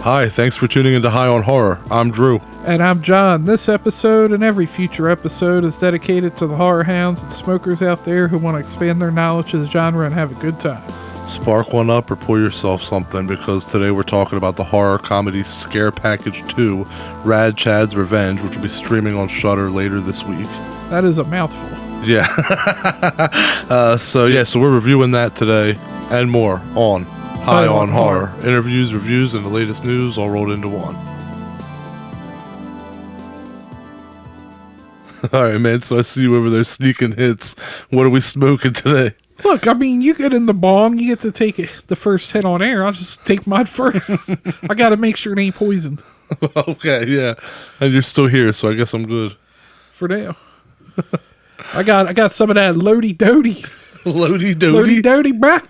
Hi, thanks for tuning into High on Horror. I'm Drew. And I'm John. This episode and every future episode is dedicated to the horror hounds and smokers out there who want to expand their knowledge of the genre and have a good time. Spark one up or pour yourself something, because today we're talking about the horror comedy Scare Package 2, Rad Chad's Revenge, which will be streaming on Shudder later this week. That is a mouthful. Yeah. So we're reviewing that today and more on High on Horror. Interviews, reviews, and the latest news all rolled into one. All right, man, so I see you over there sneaking hits. What are we smoking today? Look, I mean, you get in the bong, you get to take the first hit on air. I'll just take mine first. I got to make sure it ain't poisoned. Okay, yeah. And you're still here, so I guess I'm good. For now. I got some of that Lodi Dodi. Lodi Dodi? Lodi Dodi, bruh.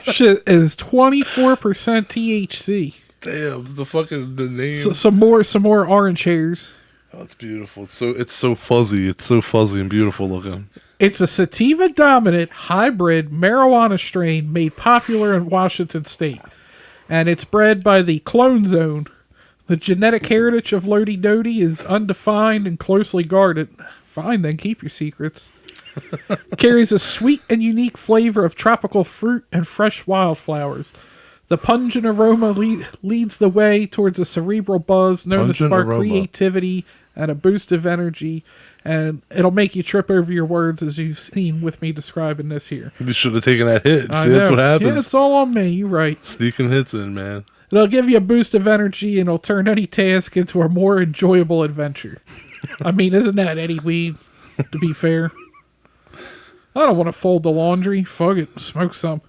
Shit is 24% THC. Damn, the name. So, some more orange hairs. Oh, it's beautiful. It's so fuzzy. It's so fuzzy and beautiful looking. It's a sativa-dominant hybrid marijuana strain made popular in Washington State, and it's bred by the Clone Zone. The genetic heritage of Lodi Dodi is undefined and closely guarded. Fine, then keep your secrets. Carries a sweet and unique flavor of tropical fruit and fresh wildflowers. The pungent aroma leads the way towards a cerebral buzz known to spark creativity and a boost of energy, and it'll make you trip over your words, as you've seen with me describing this here. You should have taken that hit. See, that's what happens. Yeah, it's all on me. You're right. Sneaking hits in, man. It'll give you a boost of energy, and it'll turn any task into a more enjoyable adventure. I mean, isn't that any weed, to be fair? I don't want to fold the laundry. Fuck it. Smoke some.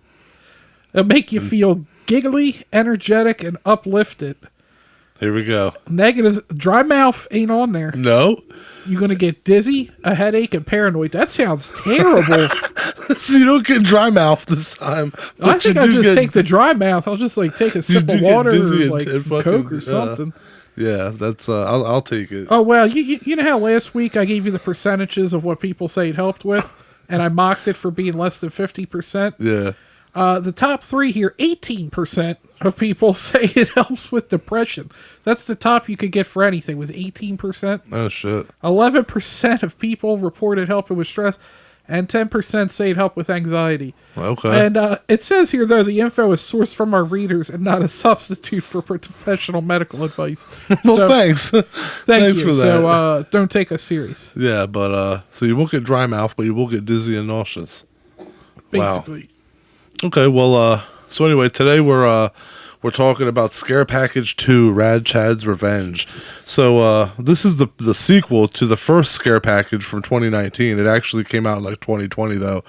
It'll make you feel giggly, energetic, and uplifted. Here we go. Negatives. Dry mouth ain't on there. No. You're going to get dizzy, a headache, and paranoid. That sounds terrible. So you don't get dry mouth this time. I think I'll just take the dry mouth. I'll just take a sip of water or Coke or something. Yeah, that's I'll take it. Oh, well, you know how last week I gave you the percentages of what people say it helped with, and I mocked it for being less than 50%? Yeah. The top three here, 18% of people say it helps with depression. That's the top you could get for anything, was 18%. Oh, shit. 11% of people reported helping with stress, and 10% say it helped with anxiety. Okay. And it says here, though, the info is sourced from our readers and not a substitute for professional medical advice. Well, thanks. Thanks you. For that. So don't take us serious. Yeah, but so you won't get dry mouth, but you will get dizzy and nauseous. Basically. Wow. Okay, well, so anyway, today we're talking about Scare Package 2, Rad Chad's Revenge. So this is the sequel to the first Scare Package from 2019. It actually came out in 2020 though.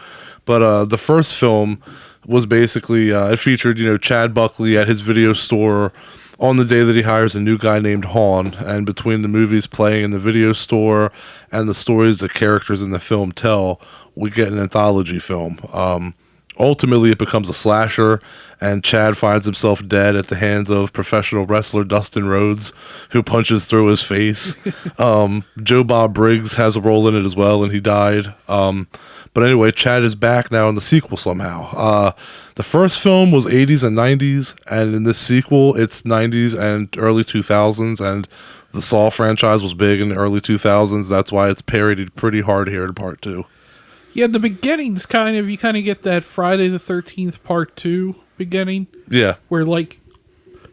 But the first film was basically it featured Chad Buckley at his video store on the day that he hires a new guy named Han, and between the movies playing in the video store and the stories the characters in the film tell, we get an anthology film. Ultimately, it becomes a slasher, and Chad finds himself dead at the hands of professional wrestler Dustin Rhodes, who punches through his face. Joe Bob Briggs has a role in it as well, and he died. But anyway, Chad is back now in the sequel somehow. The first film was 80s and 90s, and in this sequel, it's 90s and early 2000s, and the Saw franchise was big in the early 2000s. That's why it's parodied pretty hard here in part 2. Yeah, the beginning's you kind of get that Friday the 13th part 2 beginning. Yeah. Where,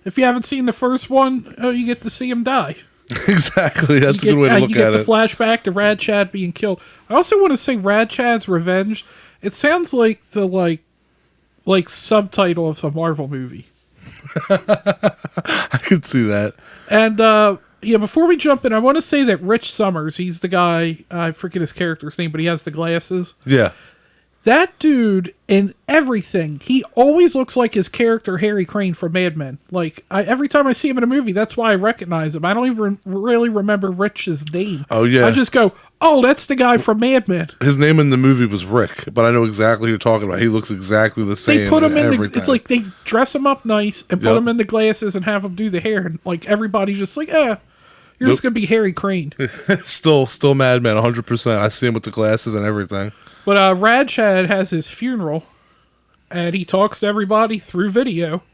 if you haven't seen the first one, you get to see him die. Exactly. That's a good way to look at it. You get the flashback to Rad Chad being killed. I also want to say Rad Chad's Revenge. It sounds like the, subtitle of a Marvel movie. I could see that. And, before we jump in, I want to say that Rich Summers, he's the guy, I forget his character's name, but he has the glasses. Yeah. That dude, in everything, he always looks like his character Harry Crane from Mad Men. Every time I see him in a movie, that's why I recognize him. I don't even really remember Rich's name. Oh, yeah. I just go, oh, that's the guy from Mad Men. His name in the movie was Rick, but I know exactly who you're talking about. He looks exactly the same. They put him in everything. It's like they dress him up nice and put him in the glasses and have him do the hair. And, everybody's just you're just going to be Harry Crane. Still Mad Men, 100%. I see him with the glasses and everything. But Rad Chad has his funeral, and he talks to everybody through video.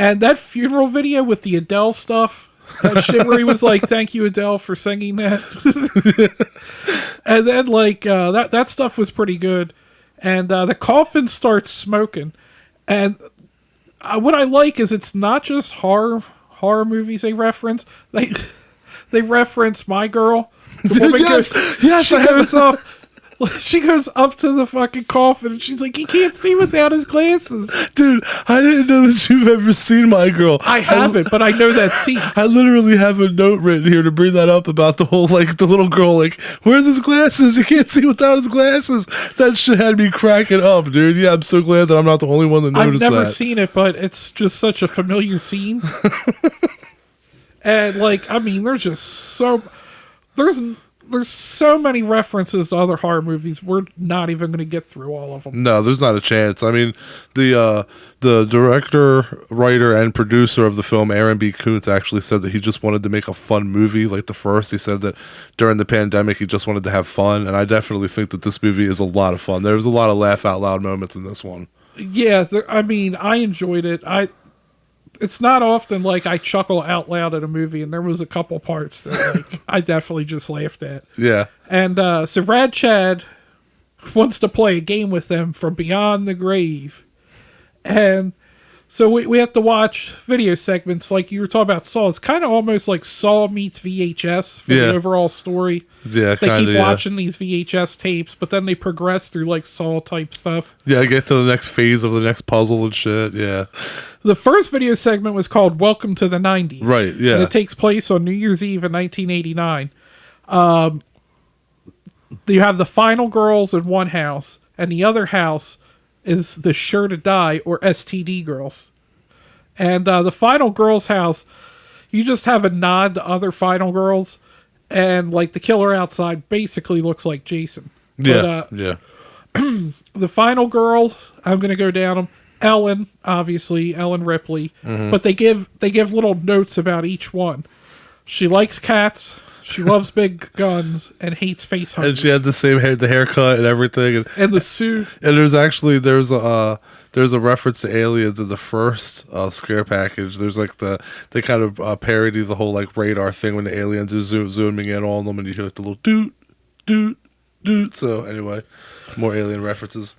And that funeral video with the Adele stuff, that shit where he was like, "Thank you, Adele, for singing that." And then like that stuff was pretty good. And the coffin starts smoking. And what I like is it's not just horror movies they reference. They reference My Girl. The woman she goes up to the fucking coffin and she's like, "He can't see without his glasses." Dude, I didn't know that you've ever seen My Girl. I haven't, but I know that scene. I literally have a note written here to bring that up about the whole, like, the little girl, like, "Where's his glasses? He can't see without his glasses." That shit had me cracking up, dude. Yeah, I'm so glad that I'm not the only one that noticed that. I've never seen it, but it's just such a familiar scene. And, like, I mean, there's so many references to other horror movies. We're not even going to get through all of them. No, there's not a chance. I mean, the director, writer, and producer of the film, Aaron B. Kuntz, actually said that he just wanted to make a fun movie like the first. He said that during the pandemic, he just wanted to have fun, and I definitely think that this movie is a lot of fun. There's a lot of laugh-out-loud moments in this one. Yeah, I mean, I enjoyed it. It's not often like I chuckle out loud at a movie, and there was a couple parts that like I definitely just laughed at. Yeah. And so Rad Chad wants to play a game with them from beyond the grave. And so we have to watch video segments like you were talking about Saw. It's kind of almost like Saw meets VHS for the overall story. Yeah, they keep watching these VHS tapes, but then they progress through like Saw type stuff. Yeah, get to the next phase of the next puzzle and shit. Yeah. The first video segment was called Welcome to the 90s. Right, yeah. And it takes place on New Year's Eve in 1989. You have the final girls in one house, and the other house is the Sure to Die, or STD girls. And the final girls' house, you just have a nod to other final girls, and like the killer outside basically looks like Jason. Yeah, But, yeah. The final girl, I'm going to go down them. Ellen, obviously, Ellen Ripley. Mm-hmm. But they give little notes about each one. She likes cats, she loves big guns, and hates face huggers. And she had the same hair, the haircut and everything. And the suit. And there's a reference to aliens in the first scare package. There's like they kind of parody the whole like radar thing when the aliens are zooming in on them, and you hear like the little doot, doot, doot. So anyway, more alien references.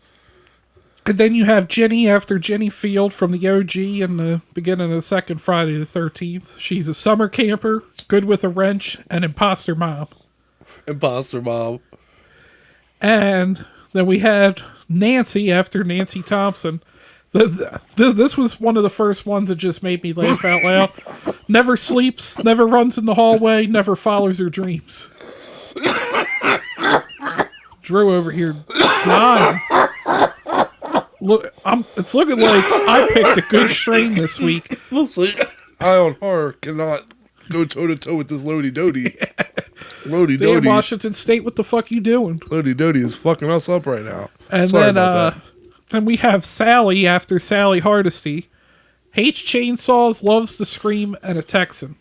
And then you have Jenny after Jenny Field from the OG in the beginning of the second Friday the 13th. She's a summer camper, good with a wrench, and imposter mom. Imposter mom. And then we had Nancy after Nancy Thompson. This was one of the first ones that just made me laugh out loud. Never sleeps, never runs in the hallway, never follows her dreams. Drew over here dying. Look, it's looking like I picked a good strain this week. Eye on Horror cannot go toe-to-toe with this Lodi Dodi. Lodi Damn, Dodi. Washington State, what the fuck you doing? Lodi Dodi is fucking us up right now. And Sorry then, about that. then we have Sally after Sally Hardesty. Hates chainsaws, loves to scream, and a Texan.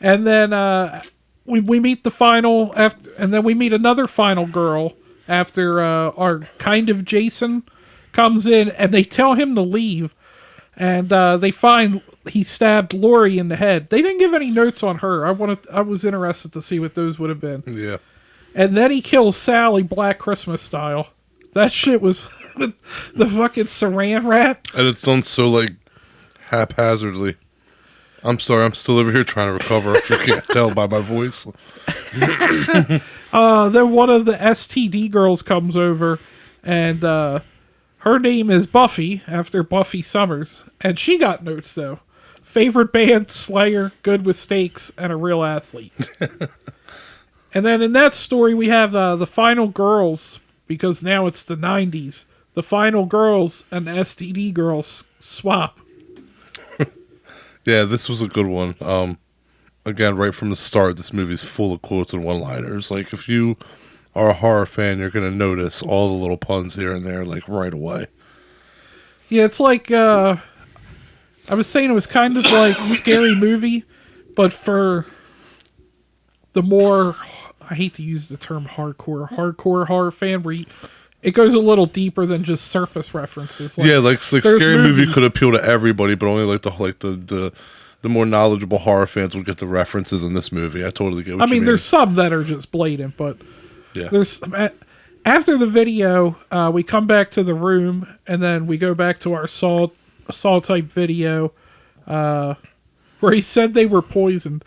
And then we meet the final and then we meet another final girl after our kind of Jason comes in, and they tell him to leave, and they find he stabbed Lori in the head. They didn't give any notes on her. I was interested to see what those would have been. Yeah. And then he kills Sally Black Christmas style. That shit was the fucking saran wrap. And it's done so, like, haphazardly. I'm sorry, I'm still over here trying to recover if you can't tell by my voice. Then one of the STD girls comes over, and her name is Buffy, after Buffy Summers. And she got notes, though. Favorite band, Slayer, good with steaks, and a real athlete. And then in that story, we have the final girls, because now it's the 90s. The final girls and the STD girls swap. Yeah, this was a good one. Again, right from the start, this movie's full of quotes and one-liners. Like, if you are a horror fan, you're going to notice all the little puns here and there, like, right away. Yeah, it's like, I was saying it was kind of like Scary Movie, but for the more, I hate to use the term hardcore horror fan, where it goes a little deeper than just surface references. Like there's Scary Movie movies. could appeal to everybody, but only the more knowledgeable horror fans would get the references in this movie. I totally get what you mean. There's some that are just blatant, but yeah. there's after the video, we come back to the room, and then we go back to our Saw type video, where he said they were poisoned.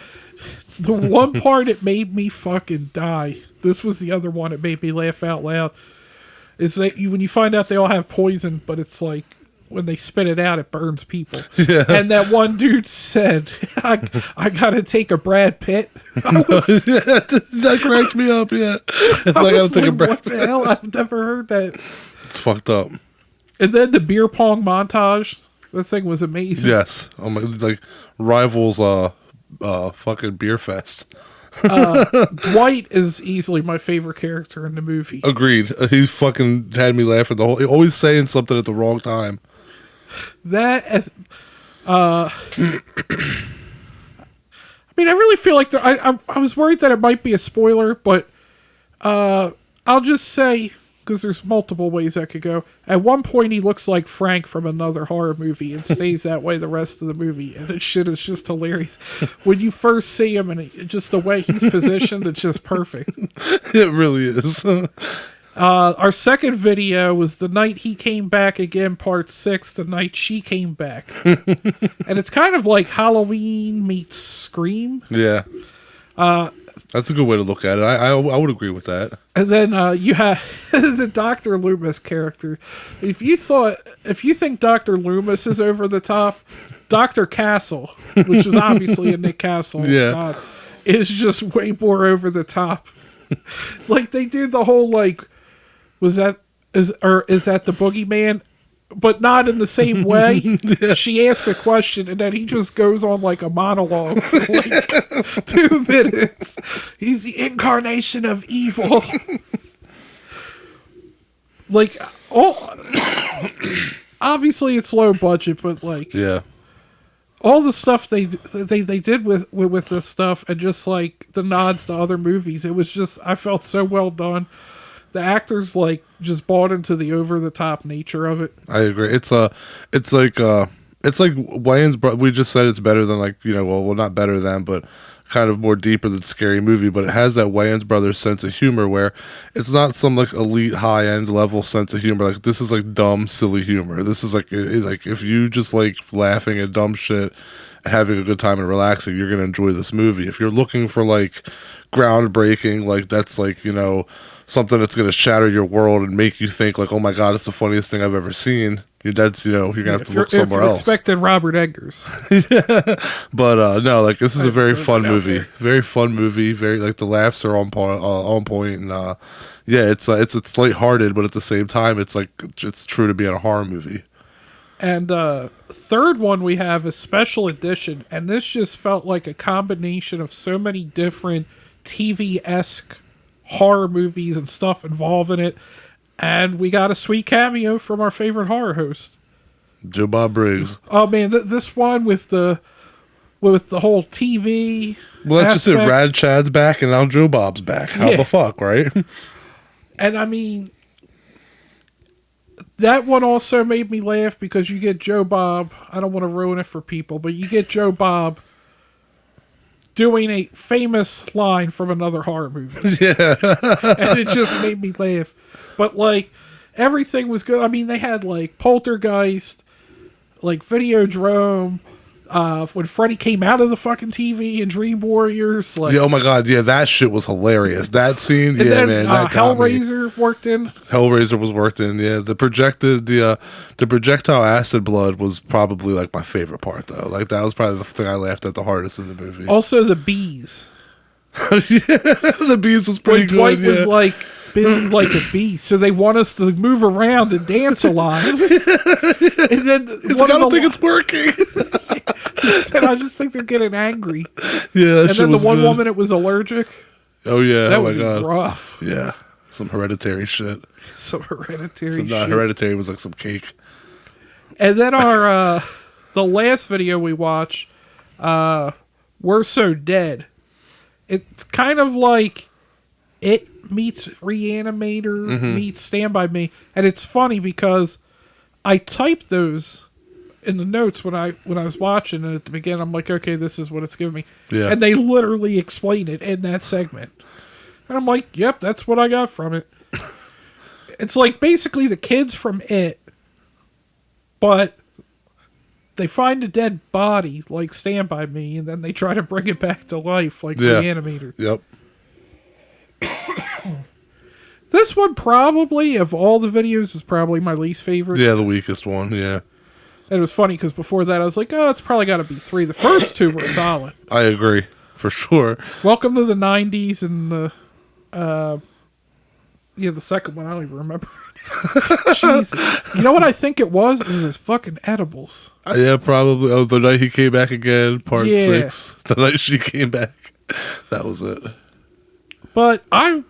The one part it made me fucking die. This was the other one. It made me laugh out loud. Is that when you find out they all have poison, but it's like when they spit it out, it burns people. Yeah. And that one dude said, I gotta take a Brad Pitt. That cracked me up, yeah. I gotta take a Brad What the hell? I've never heard that. It's fucked up. And then the beer pong montage. That thing was amazing. Yes. Oh my, like rivals fucking beer fest. Dwight is easily my favorite character in the movie. Agreed. He fucking had me laughing the whole. Always saying something at the wrong time. That, I really feel like I was worried that it might be a spoiler, but I'll just say, because there's multiple ways that could go. At one point, he looks like Frank from another horror movie and stays that way the rest of the movie, and shit is just hilarious. When you first see him and just the way he's positioned, it's just perfect. It really is. Our second video was the night he came back again, part 6, the night she came back. And it's kind of like Halloween meets Scream. Yeah. That's a good way to look at it. I would agree with that. And then you have the Dr. Loomis character. If you think Dr. Loomis is over the top, Dr. Castle, which is obviously a Nick Castle, yeah, is just way more over the top. Like they do the whole is that the boogeyman? But not in the same way. Yeah. She asks a question, and then he just goes on like a monologue for 2 minutes. He's the incarnation of evil. Obviously it's low budget, but yeah, all the stuff they did with this stuff, and just like the nods to other movies, it was just, I felt so well done. The actors just bought into the over the top nature of it. I agree. It's like Wayans. We just said it's better than well, not better than, but kind of more deeper than Scary Movie. But it has that Wayans brothers sense of humor where it's not some elite high end level sense of humor. Like this is dumb silly humor. This is if you just laughing at dumb shit and having a good time and relaxing, you're gonna enjoy this movie. If you're looking for groundbreaking, that's something that's going to shatter your world and make you think oh my god, it's the funniest thing I've ever seen. You're going to have to look somewhere else. Expecting Robert Eggers. Yeah. But no, this is a very fun movie. Very fun movie. Very the laughs are on point, and yeah, it's lighthearted, but at the same time, it's true to be in a horror movie. And third one we have is Special Edition, and this just felt like a combination of so many different TV-esque horror movies and stuff involved in it, and we got a sweet cameo from our favorite horror host, Joe Bob Briggs. Oh man, this one with the whole TV. Well, that's just it. Rad Chad's back, and now Joe Bob's back. How the fuck, right? And that one also made me laugh because you get Joe Bob. I don't want to ruin it for people, but you get Joe Bob doing a famous line from another horror movie. Yeah. And it just made me laugh. But everything was good. They had Poltergeist, Videodrome, when Freddy came out of the fucking TV and Dream Warriors. Yeah, oh my god, yeah, that shit was hilarious. That scene, and then, man, that Hellraiser worked in. Hellraiser was worked in, yeah. The projectile acid blood was probably my favorite part though. That was probably the thing I laughed at the hardest in the movie. Also the bees. Yeah, the bees was pretty good. Dwight was busy like a bee, so they want us to move around and dance a lot. And then I don't think it's working. He said, I just think they're getting angry. Yeah, and then the one woman, it was allergic. Oh yeah, that was rough. Yeah, some hereditary shit. Some hereditary. Some not shit. Hereditary was some cake. And then our the last video we watched, We're So Dead. It's kind of It meets Reanimator meets Stand By Me. And it's funny because I typed those in the notes when I was watching it at the beginning. I'm like, okay, this is what it's giving me. Yeah. And they literally explain it in that segment. And I'm like, yep, that's what I got from it. It's like basically the kids from It, but they find a dead body like Stand By Me, and then they try to bring it back to life like Reanimator. Yep. This one probably, of all the videos, is probably my least favorite. Yeah, the weakest one, yeah. And it was funny because before that I was like, oh, it's probably got to be 3. The first 2 were solid. I agree, for sure. Welcome to the 90s and the second one, I don't even remember. Jesus. You know what I think it was? It was his fucking edibles. Yeah, probably. Oh, the night he came back again, part 6. The night she came back. That was it. But I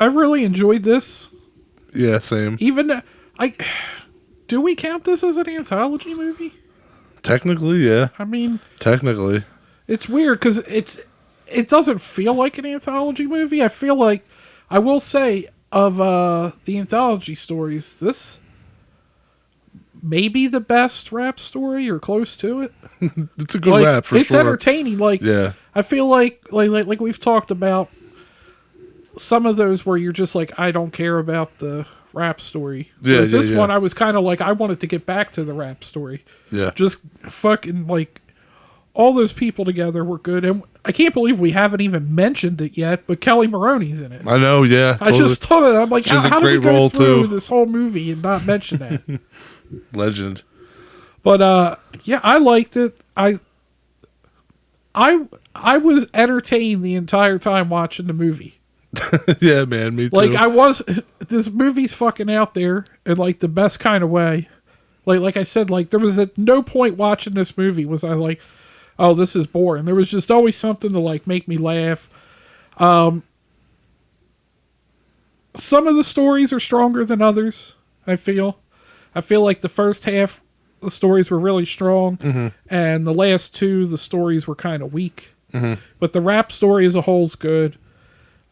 really enjoyed this. Yeah, same. Even do we count this as an anthology movie? Technically, yeah. I mean, technically, it's weird because it doesn't feel like an anthology movie. I feel like, I will say, of the anthology stories, this may be the best rap story or close to it. It's a good rap for it's sure. It's entertaining. Like, yeah. I feel like we've talked about some of those where you're just like, I don't care about the rap story. Yeah, Whereas this yeah. one, I was kind of like, I wanted to get back to the rap story. Yeah. Just fucking like, all those people together were good. And I can't believe we haven't even mentioned it yet, but Kelly Maroney's in it. I know, yeah. I just thought of it. I'm like, how did we go through this whole movie and not mention that? Legend. But yeah, I liked it. I was entertained the entire time watching the movie. Yeah, man, me too. Like, this movie's fucking out there in like the best kind of way. Like I said, like there was at no point watching this movie was I like, oh, this is boring. There was just always something to like make me laugh. Some of the stories are stronger than others, I feel. I feel like the first half, the stories were really strong, and the last 2, the stories were kind of weak. But the rap story as a whole is good.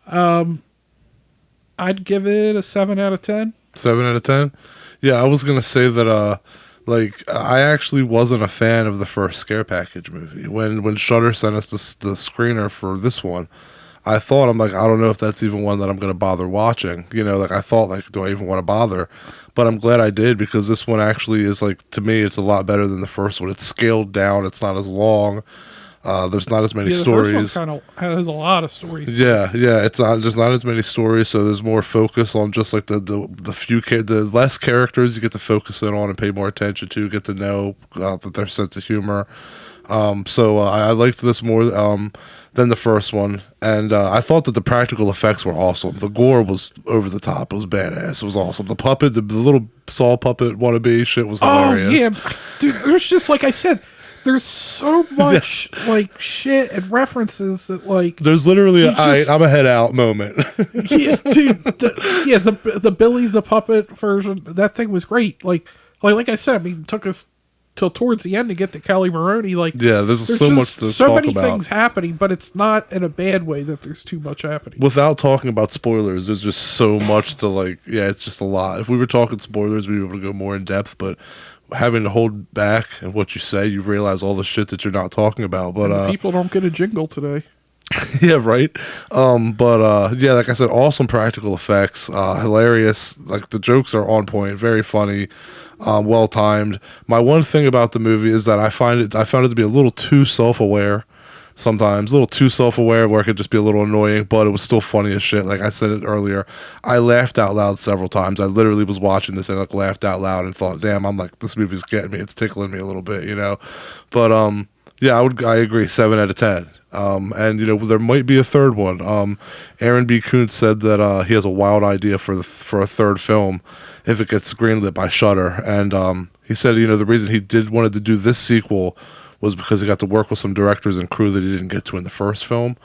I'd give it a 7 out of 10. 7 out of 10? Yeah, I was going to say that, I actually wasn't a fan of the first Scare Package movie. When Shudder sent us the screener for this one, I thought, I'm like, I don't know if that's even one that I'm going to bother watching. You know, like, I thought, like, do I even want to bother? But I'm glad I did, because this one actually is, like, to me, it's a lot better than the first one. It's scaled down. It's not as long. There's not as many stories. The first one kind of has a lot of stories. Yeah. It's not. There's not as many stories, so there's more focus on just like the less characters you get to focus in on and pay more attention to, get to know their sense of humor. So I liked this more than the first one, and I thought that the practical effects were awesome. The gore was over the top. It was badass. It was awesome. The puppet, the little Saw puppet wannabe shit was hilarious. Oh yeah, dude. There's just like I said. There's so much like shit and references that like there's literally I'm a head out moment. Yeah, dude. The Billy the Puppet version, that thing was great. Like I said, I mean, it took us till towards the end to get to Kelly Maroney. Like, yeah, there's so much to so talk many about. things happening, but it's not in a bad way that there's too much happening. Without talking about spoilers, there's just so much to like. Yeah, it's just a lot. If we were talking spoilers, we'd be able to go more in depth, but having to hold back and what you say, you realize all the shit that you're not talking about. But people don't get a jingle today. Yeah, right. Yeah, like I said, awesome practical effects, hilarious. Like the jokes are on point, very funny, well timed. My one thing about the movie is that I found it to be a little too self-aware. Sometimes a little too self-aware, where it could just be a little annoying, but it was still funny as shit. Like I said it earlier, I laughed out loud several times. I literally was watching this and like laughed out loud and thought, damn, I'm like, this movie's getting me. It's tickling me a little bit, you know. But yeah, I agree, 7 out of 10. And you know, there might be a third one. Aaron B. Kuntz said that he has a wild idea for a third film if it gets greenlit by Shudder. And he said, you know, the reason he wanted to do this sequel was because he got to work with some directors and crew that he didn't get to in the first film.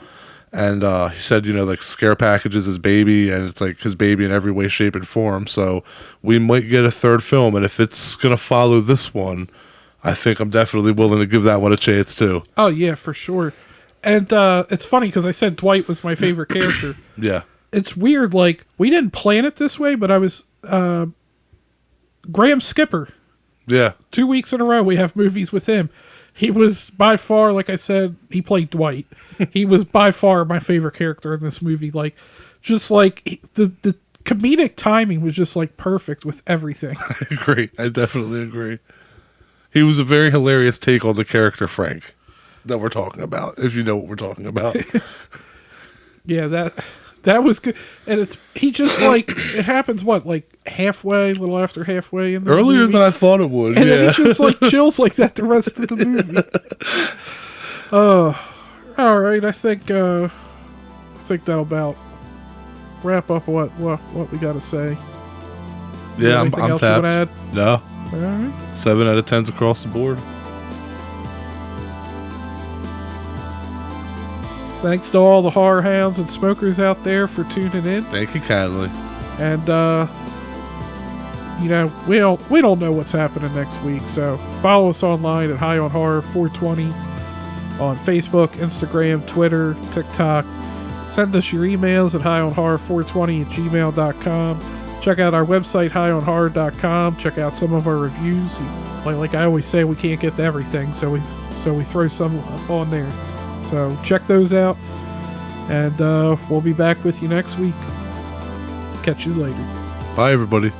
And he said, you know, like Scare Package is his baby, and it's like his baby in every way, shape, and form. So we might get a third film, and if it's gonna follow this one, I think I'm definitely willing to give that one a chance too. Oh yeah, for sure. And it's funny because I said Dwight was my favorite character. Yeah. it's weird. Like, we didn't plan it this way, but I was Graham Skipper. Yeah. 2 weeks in a row, we have movies with him. He was by far, like I said, he played Dwight. He was by far my favorite character in this movie. Like, just like the comedic timing was just like perfect with everything. I agree. I definitely agree. He was a very hilarious take on the character Frank that we're talking about, if you know what we're talking about. Yeah, that was good. And he just like, it happens what, like halfway, a little after halfway in the Earlier movie? than I thought it would. And yeah. then he just like chills like that the rest of the movie. All right. I think that'll about wrap up what we got to say. Yeah, Anything I'm else you wanna tapped. add? No. All right. 7 out of 10s across the board. Thanks to all the horror hounds and smokers out there for tuning in. Thank you kindly. And we don't know what's happening next week, so follow us online at High on Horror 420 on Facebook, Instagram, Twitter, TikTok. Send us your emails at highonhorror420@gmail.com. Check out our website, highonhorror.com. Check out some of our reviews. Like I always say, we can't get to everything, so we throw some on there. So check those out, and we'll be back with you next week. Catch you later. Bye, everybody.